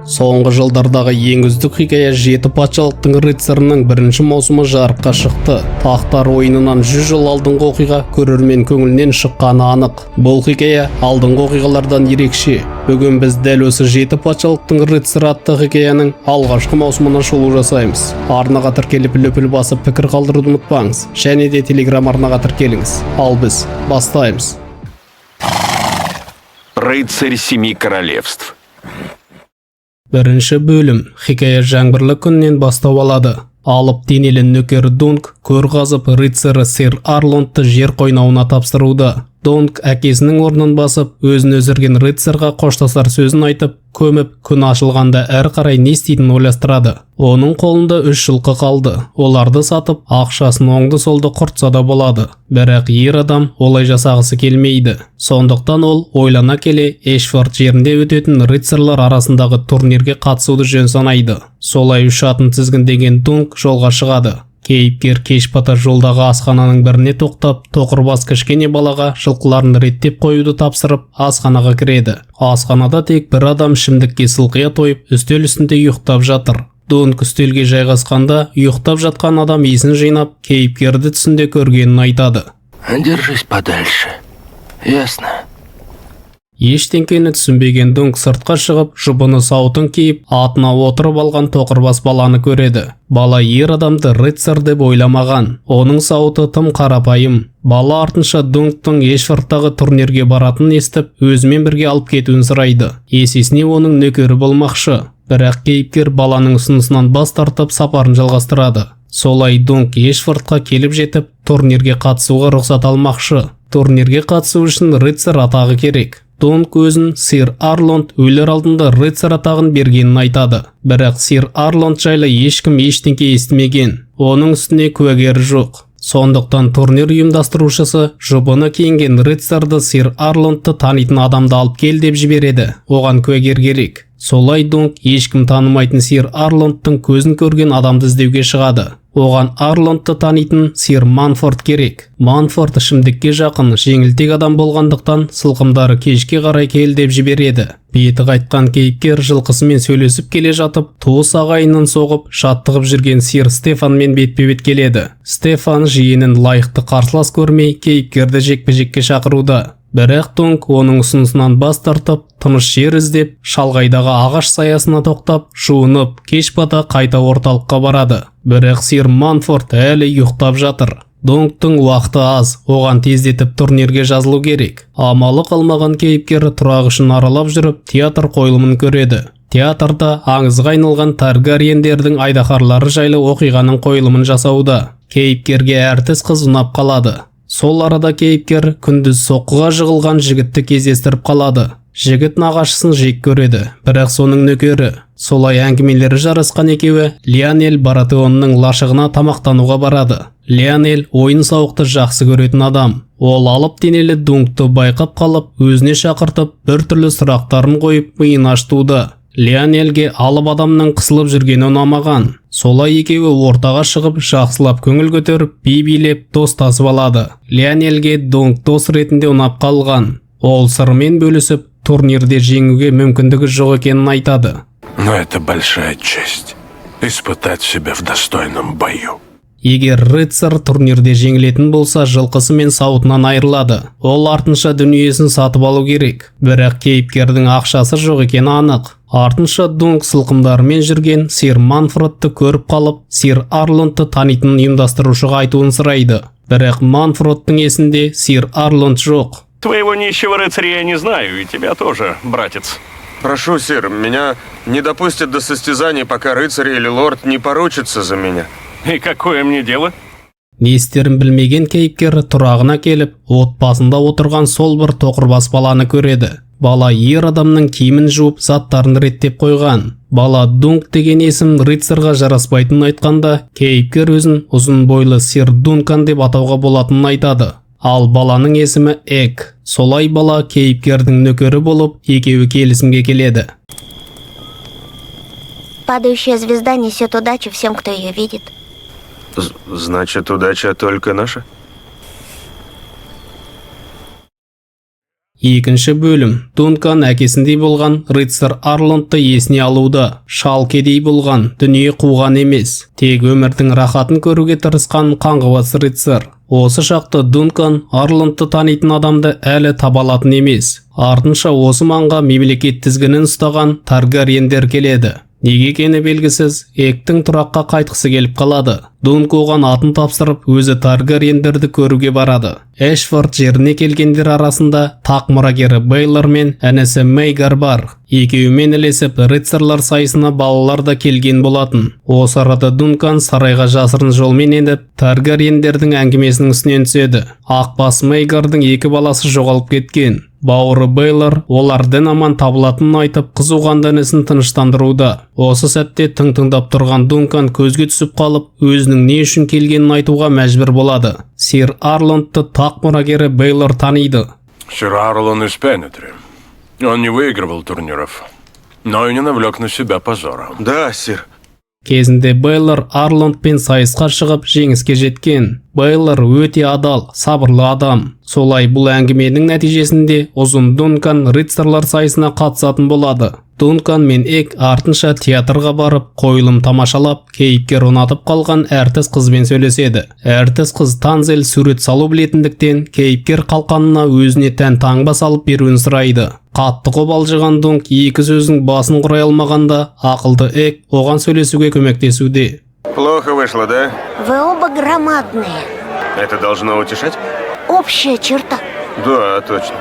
Соңғы жылдардағы ең үздік хикая Жеті патшалықтың рыцарының бірінші маусымы жарыққа шықты. Тақтар ойынынан 100 жыл алдыңғы оқиға көрермен көңілінен шыққаны анық. Бұл хикая алдыңғы оқиғалардан ерекше. Бүгін біз дәл осы Жеті патшалықтың рыцары атты хикаяның алғашқы маусымына шолу жасаймыз. Арнаға тіркеліп лүпіл басып пікір қалдыруды ұмытпаңыз. Және де Telegram арнаға тіркеліңіз. Ал біз бастаймыз. Рыцарь Семи Королевств. Бірінші бөлім хикая жаңбырлы күннен бастау алады. Алып денелі нөкері Дунк көр қазып рыцары сэр Арлондты жер қойнауына тапсыруда. Дунк әкесінің орнын басып, өзін өзірген рыцарға қоштасар сөзін айтып, көміп, күн ашылғанда әрі қарай не істейтінін ойластырады. Оның қолында 3 жылқы қалды. Оларды сатып, ақшасын оңды-солды құртса да болады. Бірақ ер адам олай жасағысы келмейді. Сондықтан ол ойлана келе Эшфорд жерінде өтетін рыцарлар арасындағы турнирге қатысуды жөн санайды. Солай 3 атын тізгіндеген Дунк жолға шығады. Кейіпкер кеш бата жолдағы асхананың біріне тоқтап, тоқырбас кішкене балаға жылқыларын реттеп қоюды тапсырып, асханаға кіреді. Асханада тек бір адам ішімдікке сылқия тойып, үстел үстінде ұйықтап жатыр. Дунк үстелге жайғасқанда, ұйықтап жатқан адам есін жинап, кейіпкерді түсінде көргенін айтады. Держись подальше. Ясно. Ештеңкені түсінбеген Дунк сыртқа шығып, жұбыны сауытын киіп, атына отырып алған тоқырбас баланы көреді. Бала ер адамды рыцар деп ойламаған. Оның сауыты тым қарапайым. Бала артынша Дунктың Эшфордтағы турнирге баратын естіп, өзімен бірге алып кетуін сұрайды. Есесіне оның нөкері болмақшы. Бірақ кейіпкер баланың ұсынысынан бас тартып сапарын жалғастырады. Солай Дунк Эшфордқа келіп жетіп, турнирге қатысуға рұқсат алмақшы. Турнирге қатысу үшін рыцар атағы керек. Дунк өзін сэр Арлонд өлер алдында рыцар атағын бергенін айтады. Бірақ сэр Арлонд жайлы ешкім ештеңке естімеген. Оның үстіне куәгері жоқ. Сондықтан турнир ұйымдастырушысы жұбыны киінген рыцарды сэр Арлондты танитын адамды алып кел деп жібереді. Оған куәгер керек. Солай Дунк ешкім танымайтын сэр Арлондтың көзін көрген адамды іздеуге шығады. Оған Арлондты танитын сэр Манфорд керек. Манфорд ішімдікке жақын, жеңілтек адам болғандықтан сылқымдары кешке қарай кел деп жібереді. Беті қайтқан кейіпкер жылқысымен сөйлесіп келе жатып, туыс ағайынын соғып, шаттығып жүрген сэр Стефанмен бетпе-бет келеді. Стефан жиенін лайықты қарсылас көрмей, кейіпкерді жекпе-жекке шақыруда. Бірақ Дунк оның ұсынысынан бас тартып, тыныш жер іздеп, шалғайдағы ағаш саясына тоқтап, жуынып, кеш бата қайта орталыққа барады. Бірақ сэр Манфорд әлі ұйықтап жатыр. Дунктың уақыты аз, оған тездетіп турнирге жазылу керек. Амалы қалмаған кейіпкер тұрақ үшін аралап жүріп, театр қойылымын көреді. Театрда аңызға айналған Таргариендердің айдаһарлары жайлы оқиғаның қойылымын жасауда. Кейіпкерге әртіс қыз ұнап қалады. Сол арада кейіпкер күндіз соққыға жығылған жігітті кездестіріп қалады. Жігіт нағашысын жек көреді, бірақ соның нөкері. Солай әңгімелері жарасқан екеуі Лионель Баратеонның лашығына тамақтануға барады. Лионель ойын-сауықты жақсы көретін адам. Ол алып денелі Дункты байқап қалып, өзіне шақыртып, біртүрлі сұрақтарын қойып, миын аштуда. Лионельге алып адамның қысылып жүргені ұнамаған. Солай екеуі ортаға шығып, жақсылап көңіл көтеріп, би-билеп, достасып алады. Лионельге Дунк дос ретінде ұнап қалған. Ол сырымен бөлісіп, турнирде жеңуге мүмкіндігі жоқ екенін айтады. Но это большая честь. Испытать себя в достойном бою. Егер рыцар турнирде жеңілетін болса, жылқысы мен сауытынан айырылады. Ол артынша дүниесін сатып алу керек. Бірақ кейіпкердің ақшасы жоқ екені анық. Артынша Дунк сылқымдарымен жүрген сэр Манфордты көріп қалып, сэр Арлондты танитын ұйымдастырушыға айтуын сұрайды. Бірақ Манфордтың есінде сэр Арлонд жоқ. Твоего нищего рыцаря я не знаю, и тебя тоже, братец. Прошу, сэр, меня не допустят до состязаний, пока рыцарь или лорд не поручится за меня. И какое мне дело? Не істерін білмеген кейіпкер тұрағына келіп, отбасында отырған сол бір тоқырбас баланы көреді. Бала ер адамның киімін жуып, заттарын реттеп қойған. Бала Дунк деген есім рыцарға жараспайтынын айтқанда, кейіпкер өзін ұзын бойлы сэр Дункан деп атауға болатынын айтады. Ал баланың есімі Эк. Солай бала кейіпкердің нөкері болып, екеуі келісімге келеді. Падающая звезда несет удачу всем, кто ее видит. Значит, удача только наша? Екінші бөлім. Дункан әкесіндей болған рыцарь Арландты есіне алуда. Шал кедей болған, дүние қуған емес. Тек өмірдің рахатын көруге тырысқан қаңғыбас рыцарь. Осы шақта Дункан Арландты танитын адамды әлі табалатын емес. Артынша осы маңға мемлекет тізгінін ұстаған Таргариендер келеді. Неге екені белгісіз, Эктің тұраққа қайтқысы келіп қалады. Дунк оған атын тапсырып, өзі Таргариендерді көруге барады. Эшфорд жеріне келгендер арасында тақ мұрагері Бейлор мен інісі Мейгар бар. Екеуімен ілесіп, рыцарлар сайысына балалар да келген болатын. Осы арада Дункан сарайға жасырын жолмен еніп, Таргариендердің әңгімесінің үстінен түседі. Ақбас Мейгардың 2 баласы жоғалып кеткен. Бауыры Бейлор олардың аман табылатынын айтып, қызуған інісін тыныштандыруда. Осы сәтте тыңдап тұрған Дункан көзге түсіп қалып, өзінің не үшін келгенін айтуға мәжбүр болады. Сир Арландты тақ мұрагері Бейлор таниды. Сир Арланд из Пенетри. Он не выигрывал турниров, но и не навлек на себя позора. Да, сир. Кезінде Бейлор Арландпен сайысқа шығып жеңіске жеткен. Бейлор өте адал, сабырлы адам. Солай бұл әңгіменің нәтижесінде ұзын Дункан рыцарлар сайысына қатысатын болады. Дункан мен Эк артынша театрға барып, қойылым тамашалап, кейіпкер ұнатып қалған әртіс қызбен сөйлеседі. Әртіс қыз Танзел сурет салу білетіндіктен, кейіпкер қалқанына өзіне тән таңба салып беруін сұрайды. Қатты қобалжыған Дунк екі сөздің басын құрай алмағанда, ақылды Эк оған сөйлесуге көмектесуде. Плохо вышло, да? Вы оба громадные. Это должно утешать? Общая черта. Да, точно.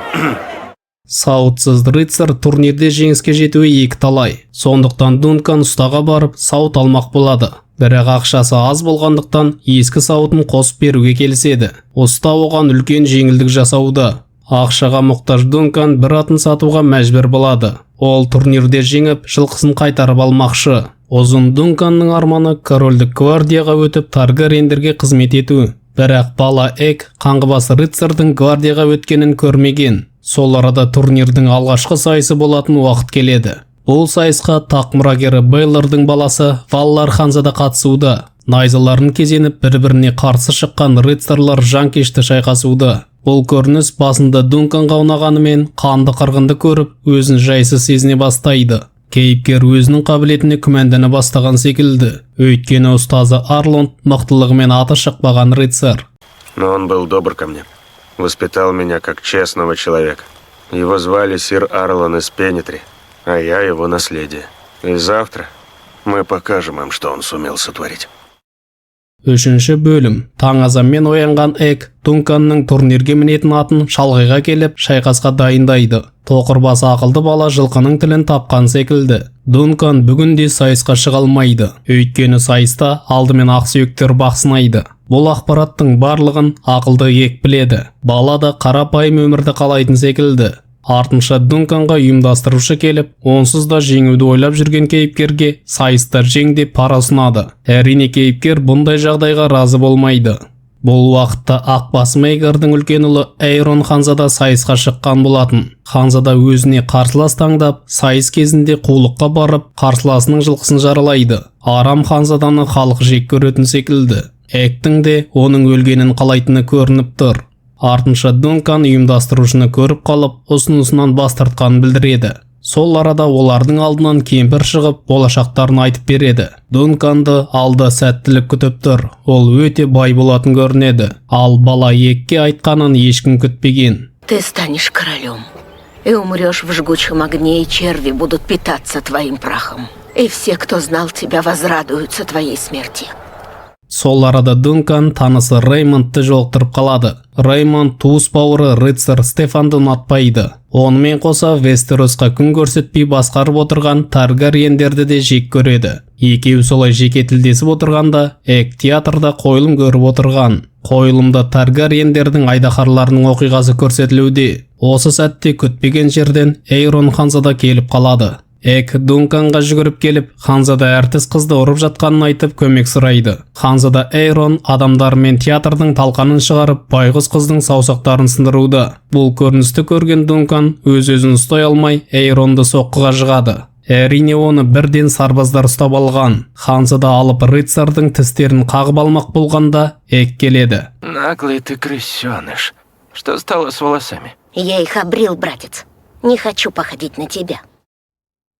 Саутсыз рыцарь турнирде жеңіске жетуі екі талай. Сондықтан Дункан ұстаға барып, саут алмақ болады. Бірақ ақшасы аз болғандықтан ескі саутын қосып беруге келіседі. Ұста оған үлкен жеңілдік жасауда. Ақшаға мұқтаж Дункан бір атын сатуға мәжбүр болады. Ол турнирде жеңіп, жылқысын қайтарып алмақшы. Ұзын Дунканның арманы корольдік гвардияға өтіп Таргариендерге қызмет ету. Бірақ бала Эк қаңғыбас рыцардың гвардияға өткенін көрмеген. Сол арада турнирдің алғашқы сайысы болатын уақыт келеді. Бұл сайысқа тақ мұрагері Бейлордың баласы Валлар ханзада қатысуда. Найзаларын кезеніп бір-біріне қарсы шыққан рыцарлар жанкешті шайқасуда. Бұл көрініс басында Дунканға ұнағанымен қанды қырғынды көріп, өзін жайсыз сезіне бастайды. Кейіпкер өзінің қабілетіне күмәндана бастаған секілді. Өйткені ұстазы Арланд мықтылығымен аты шықпаған рыцарь. Но он был добр ко мне. Воспитал меня как честного человека. Его звали сир Арланд из Пенетри, а я его наследие. И завтра мы покажем им, что он сумел сотворить. Үшінші бөлім. Таң азанмен оянған Эк Дунканның турнирге мінетін атын шалғайға келіп, шайқасқа дайындайды. Тоқырбасы ақылды бала жылқының тілін тапқан секілді. Дункан бүгінде сайысқа шыға алмайды. Өйткені сайыста алдымен ақсүйектер бақсынайды. Бұл ақпараттың барлығын ақылды Эк біледі. Бала да қарапайым өмірді қалайтын секілді. Артынша Дунканға ұйымдастырушы келіп, онсыз да жеңуді ойлап жүрген кейіпкерге сайыста жең деп пара ұсынады. Әрине кейіпкер бұндай жағдайға разы болмайды. Бұл уақытта Ақбас Мейгардың үлкен ұлы Эйрон ханзада сайысқа шыққан болатын. Ханзада өзіне қарсылас таңдап, сайыс кезінде қулыққа барып, қарсыласының жылқысын жаралайды. Арам ханзаданы халық жек көретін секілді. Эктің де оның өлгенін қалайтыны көрініп тұр. Артынша Дункан ұйымдастырушыны көріп қалып, ұсынысынан бас тартқанын білдіреді. Сол арада олардың алдынан кемпір шығып, болашақтарын айтып береді. Дунканды алда сәттілік күтіп тұр. Ол өте бай болатын көрінеді. Ал бала Экке айтқанын ешкім күтпеген. Ты станешь королем и умрешь в жгучем огне, и черви будут питаться твоим прахом. И все, кто знал тебя, возрадуются твоей смерти. Сол арада Дункан танысы Реймондты жолықтырып қалады. Реймонд туыс бауыры рыцарь Стефанды ұнатпайды. Онымен қоса Вестеросқа күн көрсетпей басқарып отырған Таргариендерді де жек көреді. Екеуі солай жекетілдесіп отырғанда, Эк театрда қойылым көріп отырған. Қойылымда Таргариендердің айдаһарларының оқиғасы көрсетілуде. Осы сәтте күтпеген жерден Эйрон ханзада келіп қалады. Эк Дунканға жүгіріп келіп, ханзада әртіс қызды ұрып жатқанын айтып көмек сұрайды. Ханзада Эйрон адамдармен театрдың талқанын шығарып, байғұс қыздың саусақтарын сындыруда. Бұл көріністі көрген Дункан өз-өзін ұстай алмай, Эйронды соққыға жығады. Әрине оны бірден сарбаздар ұстап алған. Ханзада алып рыцардың тістерін қағып алмақ болғанда, Эк келеді. Наглый ты крысеныш. Что стало с волосами? Я их обрил, братец. Не хочу походить на тебя.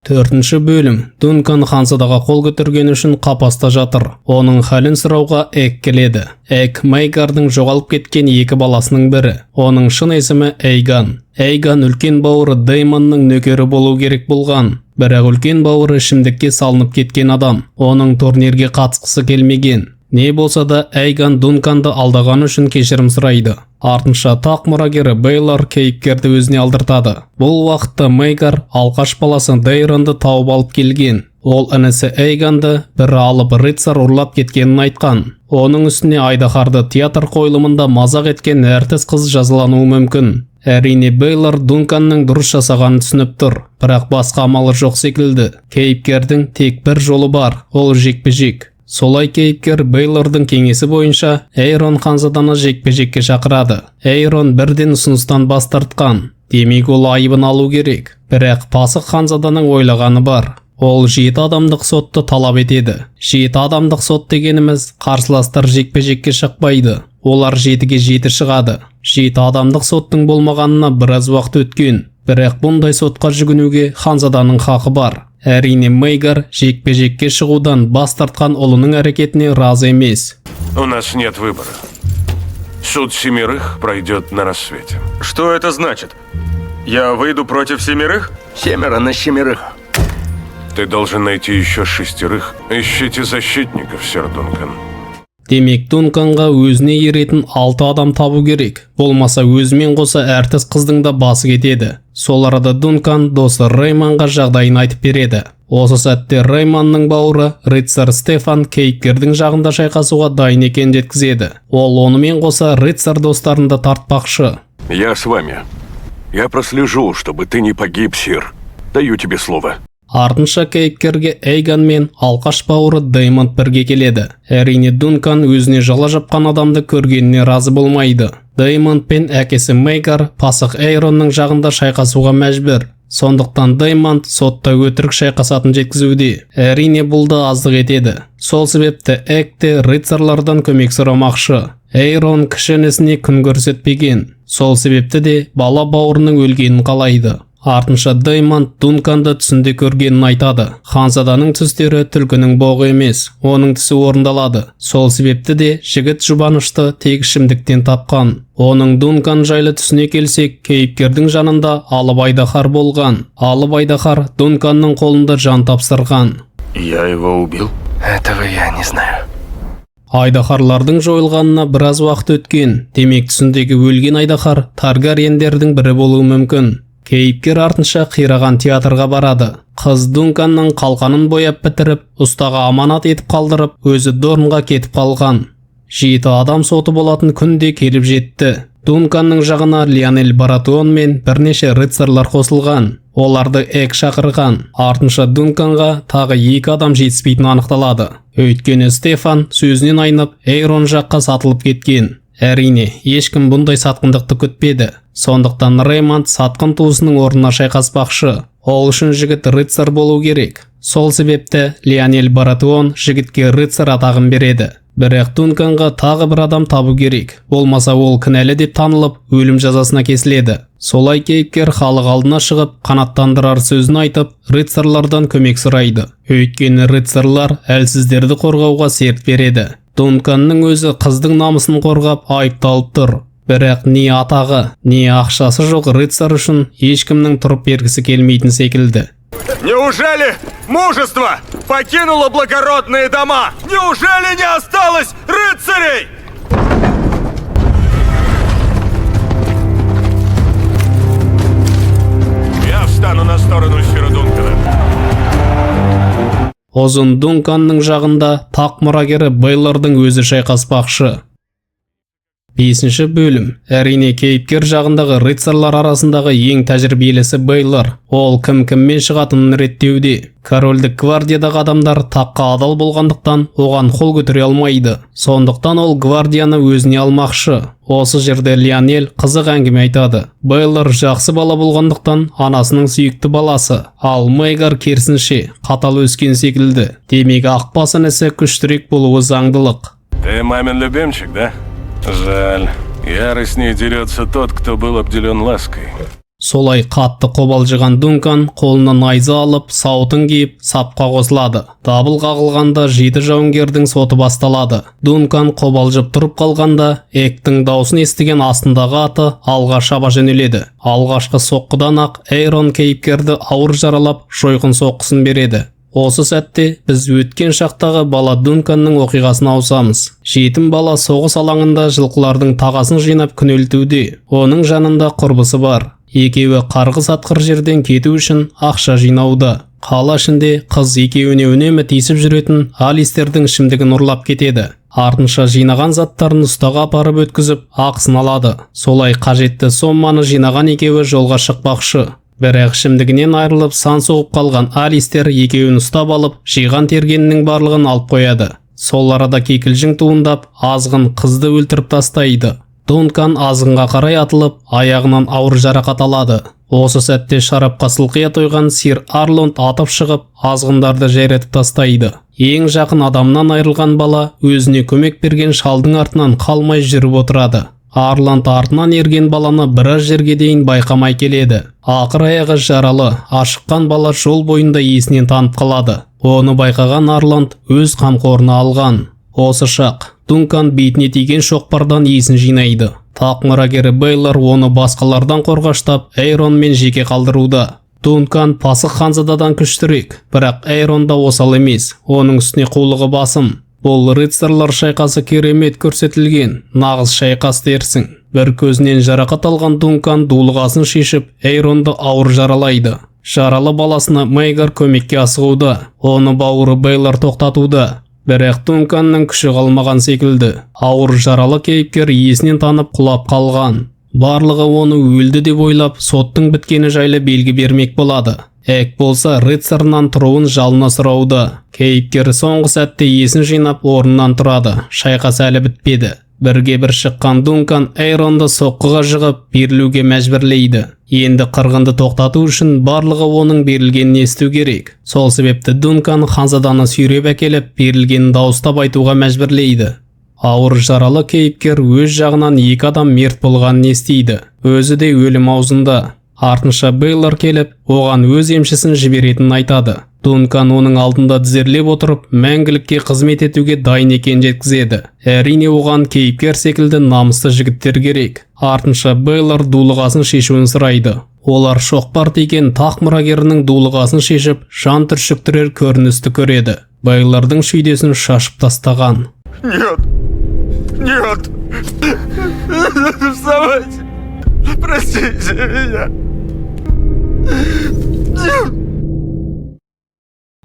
4-ші бөлім. Дункан ханзадаға қол көтергені үшін қапаста жатыр. Оның халін сұрауға Эк келеді. Эк Мейгардың жоғалып кеткен екі баласының бірі. Оның шын есімі Эйган. Эйган үлкен бауыры Дэймонның нөкері болу керек болған. Бірақ үлкен бауыры ішімдікке салынып кеткен адам. Оның турнирге қатысқысы келмеген. Не болса да Эйган Дунканды алдаған үшін кешірім сұрайды. Артынша тақ мұрагері Бейлор кейіпкерді өзіне алдыртады. Бұл уақытта Мейгар алқаш баласы Дейронды тауып алып келген. Ол інісі Эйганды бір алып рыцар ұрлап кеткенін айтқан. Оның үстіне Айдахарды театр қойылымында мазақ еткен әртіс қыз жазалануы мүмкін. Әрине Бейлор Дунканның дұрыс жасағанын түсініп тұр, бірақ басқа амалы жоқ секілді. Кейіпкердің тек бір жолы бар, ол жекпе-жек. Солай кейіпкер Бейлордың кеңесі бойынша Эйрон ханзаданы жекпе-жекке шақырады. Эйрон бірден ұсыныстан бас тартқан. Демек ол айыбын алу керек. Бірақ пасық ханзаданың ойлағаны бар. Ол 7 адамдық сотты талап етеді. 7 адамдық сот дегеніміз қарсыластар жекпе-жекке шықпайды. Олар 7-ге 7 шығады. 7 адамдық соттың болмағанына біраз уақыт өткен. Бірақ бұндай сотқа жүгінуге ханзаданың хақы бар. Әрине Мейгар жекпе-жекке шығудан бас тартқан ұлының әрекетіне разы емес. У нас нет выбора. Суд 7 пройдет на рассвете. Что это значит? Я выйду против 7? 7 на 7. Ты должен найти еще 6. Ищите защитников, сэр Дункан. Демек Дунканға өзіне еретін 6 адам табу керек. Болмаса өзімен қоса әртіс қыздың да басы кетеді. Сол арада Дункан досы Рейманға жағдайын айтып береді. Осы сәтте Рейманның бауыры рыцар Стефан кейіпкердің жағында шайқасуға дайын екенін жеткізеді. Ол онымен қоса рыцар достарын да тартпақшы. Я с вами. Я прослежу, чтобы ты не погиб, сир. Даю тебе слово. Артынша кейіпкерге Эйган мен алқаш бауыры Дэймонд бірге келеді. Әрине Дункан өзіне жала жапқан адамды көргеніне разы болмайды. Дэймонд пен әкесі Мейгар пасық Эйронның жағында шайқасуға мәжбүр. Сондықтан Дэймонд сотта өтірік шайқасатын жеткізуде. Әрине бұл да аздық етеді. Сол себепті Эк те рыцарлардан көмек сұрамақшы. Эйрон кіші інісіне күн көрсетпеген. Сол себепті де бала бауырының өлгенін қалайды. Артынша Дэймонд Дунканды түсінде көргенін айтады. Ханзаданың түстері түлкінің боғы емес, оның түсі орындалады. Сол себепті де жігіт жұбанышты тек ішімдіктен тапқан. Оның Дункан жайлы түсіне келсек, кейіпкердің жанында Алып Айдахар болған. Алып Айдахар Дунканның қолында жан тапсырған. Я его убил? Этого я не знаю. Айдахарлардың жойылғанына біраз уақыт өткен. Демек түсіндегі өлген Айдахар Таргариендердің бірі болуы мүмкін. Кейіпкер артынша қираған театрға барады. Қыз Дунканның қалқанын бояп бітіріп, ұстаға аманат етіп қалдырып, өзі Дорнға кетіп қалған. 7 адам соты болатын күнде келіп жетті. Дунканның жағына Лионель Баратуон мен бірнеше рыцарлар қосылған. Оларды Эк шақырған. Артынша Дунканға тағы 2 адам жетіспейтін анықталады. Өйткені Стефан сөзінен айнып, Эйрон жаққа сатылып кеткен. Әрине, ешкім бұндай сатқындықты күтпеді. Сондықтан Реймонд сатқын туысының орнына шайқаспақшы. Ол үшін жігіт рыцар болу керек. Сол себепті Лионель Баратуон жігітке рыцар атағын береді. Бірақ Дунканға тағы бір адам табу керек. Болмаса ол кінәлі деп танылып, өлім жазасына кесіледі. Солай кейіпкер халық алдына шығып, қанаттандырар сөзін айтып, рыцарлардан көмек сұрайды. Өйткені рыцарлар әлсіздерді қорғауға серт береді. Дунканның өзі қыздың намысын қорғап айыпталып тұр. Бірақ не атағы, не ақшасы жоқ рыцар үшін ешкімнің тұрып бергісі келмейтін секілді. Неужели мужество покинуло благородные дома? Неужели не осталось рыцарей? Я встану на сторону сэра Дункана. Озын Дунканның жағында тақ мұрагері Бейлордың өзі шайқаспақшы. 5-ші бөлім. Әрине кейіпкер жағындағы рыцарлар арасындағы ең тәжірибелісі Бейлор. Ол кім-кіммен шығатынын реттеуде. Корольдік гвардиядағы адамдар таққа адал болғандықтан оған қол көтере алмайды. Сондықтан ол гвардияны өзіне алмақшы. Осы жерде Лионель қызық әңгіме айтады. Бейлор жақсы бала болғандықтан анасының сүйікті баласы. Ал Мейгар керісінше қатал өскен секілді. Демек ақбас інісі күштірек болуы заңдылық. Ты мамин любимчик, да? Жаль. Яростнее дерется тот, кто был обделен лаской. Солай қатты қобалжыған Дункан қолына найза алып, сауытын киіп, сапқа қосылады. Дабыл қағылғанда 7 жауынгердің соты басталады. Дункан қобалжып тұрып қалғанда, Эктің даусын естіген астындағы аты алға шаба жөнеледі. Алғашқы соққыдан ақ Эйрон кейіпкерді ауыр жаралап, жойқын соққысын береді. Осы сәтте біз өткен шақтағы бала Дунканның оқиғасына ауысамыз. Жетім бала соғыс алаңында жылқылардың тағасын жинап күнелтуде. Оның жанында құрбысы бар. Екеуі қарғыс атқыр жерден кету үшін ақша жинауда. Қала ішінде қыз екеуіне үнемі тиісіп жүретін Алистердің ішімдігін ұрлап кетеді. Артынша жинаған заттарын ұстаға апарып өткізіп, ақысын алады. Солай қажетті сомманы жинаған екеуі жолға шықпақшы. Бірақ ішімдігінен айырылып сан соғып қалған Алистер екеуін ұстап алып, жиған тергенінің барлығын алып қояды. Сол арада кикілжің туындап, азғын қызды өлтіріп тастайды. Дункан азғынға қарай атылып, аяғынан ауыр жарақат алады. Осы сәтте шарапқа сылқия тойған сир Арланд атып шығып, азғындарды жайратып тастайды. Ең жақын адамнан айырылған бала өзіне көмек берген шалдың артынан қалмай жүріп отырады. Арланд артынан ерген баланы біраз жерге дейін байқамай келеді. Ақыр аяғы жаралы, ашыққан бала жол бойында есінен танып қалады. Оны байқаған Арланд өз қамқорына алған. Осы шақ Дункан бетіне тиген шоқпардан есін жинайды. Тақ мұрагері Бейлор оны басқалардан қорғаштап, Эйронмен жеке қалдыруда. Дункан пасық ханзададан күштірек, бірақ Эйронда осал емес, оның үстіне қулығы басым. Бұл рыцарлар шайқасы керемет көрсетілген, нағыз шайқас дерсің. Бір көзінен жарақат алған Дункан дулығасын шешіп, Эйронды ауыр жаралайды. Жаралы баласына Мейгар көмекке асығуда, оны бауыры Бейлор тоқтатуда. Бірақ Дунканның күші қалмаған секілді. Ауыр жаралы кейіпкер есінен танып құлап қалған. Барлығы оны өлді деп ойлап, соттың біткені жайлы белгі бермек болады. Эк болса рыцарынан тұруын жалына сұрауда. Кейіпкері соңғы сәтте есін жинап орнынан тұрады. Шайқас әлі бітпеді. Бірге бір шыққан Дункан Эйронды соққыға жығып берілуге мәжбүрлейді. Енді қырғынды тоқтату үшін барлығы оның берілгенін есту керек. Сол себепті Дункан ханзаданы сүйреп әкеліп берілгенін дауыстап айтуға мәжбүрлейді. Ауыр жаралы кейіпкер өз жағынан 2 адам мерт болғанын естиді. Өзі де өлім аузында. Артынша Бейлор келіп, оған өз емшісін жіберетінін айтады. Дункан оның алдында тізерлеп отырып, мәңгілікке қызмет етуге дайын екенін жеткізеді. Әрине оған кейіпкер секілді намысты жігіттер керек. Артынша Бейлор дулығасын шешуін сұрайды. Олар шоқпар тиген тақ мұрагерінің дулығасын шешіп, жан түршіктірер көріністі көреді. Бейлордың шүйдесін шашып тастаған. Нет! Нет! Вставайте! Простите меня!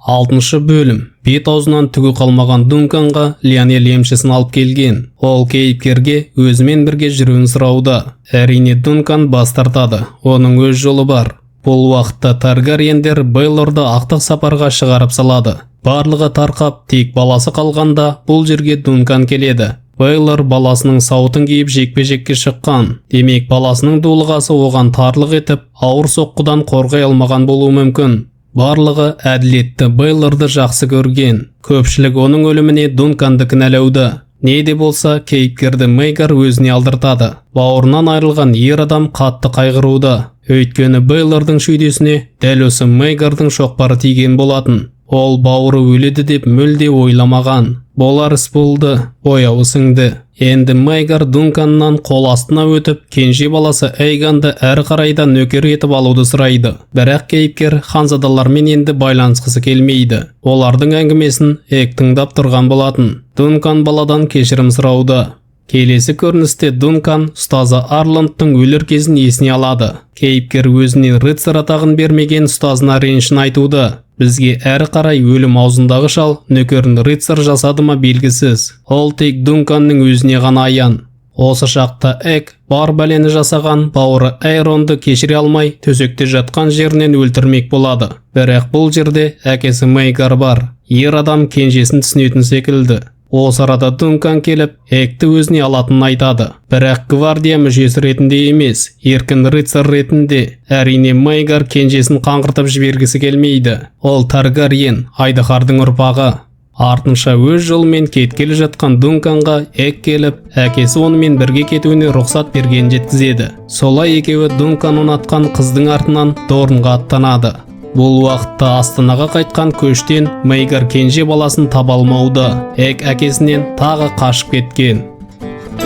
6-шы бөлім. Бет аузынан түгі қалмаған Дунканға Лионел емшісін алып келген. Ол кейіпкерге өзімен бірге жүруін сұрауда. Әрине Дункан бас тартады. Оның өз жолы бар. Бұл уақытта Таргариендер Бейлорды ақтық сапарға шығарып салады. Барлығы тарқап, тек баласы қалғанда бұл жерге Дункан келеді. Бейлор баласының сауытын киіп жекпе-жекке шыққан. Демек баласының дулығасы оған тарлық етіп, ауыр соққыдан қорғай алмаған болуы мүмкін. Барлығы әділетті Бейлорды жақсы көрген. Көпшілік оның өліміне Дунканды кінәлауда. Не де болса, кейіпкерді Мейгар өзіне алдыртады. Бауырынан айырылған ер адам қатты қайғыруда. Өйткені Бейлордың шүйдесіне дәл осы Мейгардың шоқпары тиген болатын. Ол бауыры өледі деп мүлде ойламаған. Болар іс болды, бояуы сіңді. Енді Мейгар Дунканнан қол астына өтіп, кенже баласы Эйганды әрі қарайда нөкер етіп алуды сұрайды. Бірақ кейіпкер ханзадалармен енді байланысқысы келмейді. Олардың әңгімесін Эк тыңдап тұрған болатын. Дункан баладан кешірім сұрауда. Келесі көріністе Дункан ұстазы Арландтың өлер кезін есіне алады. Кейіпкер өзіне рыцар атағын бермеген ұстазына ренішін айтуда. Бізге әрі қарай өлім аузындағы шал нөкерін рыцар жасады ма белгісіз. Ол тек Дунканның өзіне ғана аян. Осы шақта Эк бар бәлені жасаған бауыры Эйронды кешіре алмай төсекте жатқан жерінен өлтірмек болады. Бірақ бұл жерде әкесі Мейгар бар. Ер адам кенжесін түсінетін секілді. Осы арада Дункан келіп, Экті өзіне алатынын айтады. Бірақ гвардия мүшесі ретінде емес, еркін рыцар ретінде. Әрине Мейгар кенжесін қаңғыртып жібергісі келмейді. Ол Таргариен, Айдаһардың ұрпағы. Артынша өз жолымен кеткелі жатқан Дунканға Эк келіп, әкесі онымен бірге кетуіне рұқсат берген жеткізеді. Солай екеуі Дункан ұнатқан қыздың артынан Дорнға аттанады. Бұл уақытта Астанаға қайтқан көштен Мейгар кенже баласын таба алмауда. Эк әкесінен тағы қашып кеткен.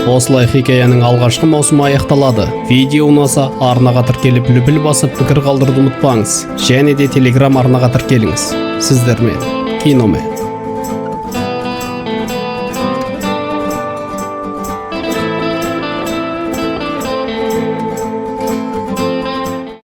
Осылай хикаяның алғашқы маусымы аяқталады. Видео ұнаса, арнаға тіркеліп лүпіл басып пікір қалдыруды ұмытпаңыз. Және де Telegram арнаға тіркеліңіз. Сіздермен Киномен.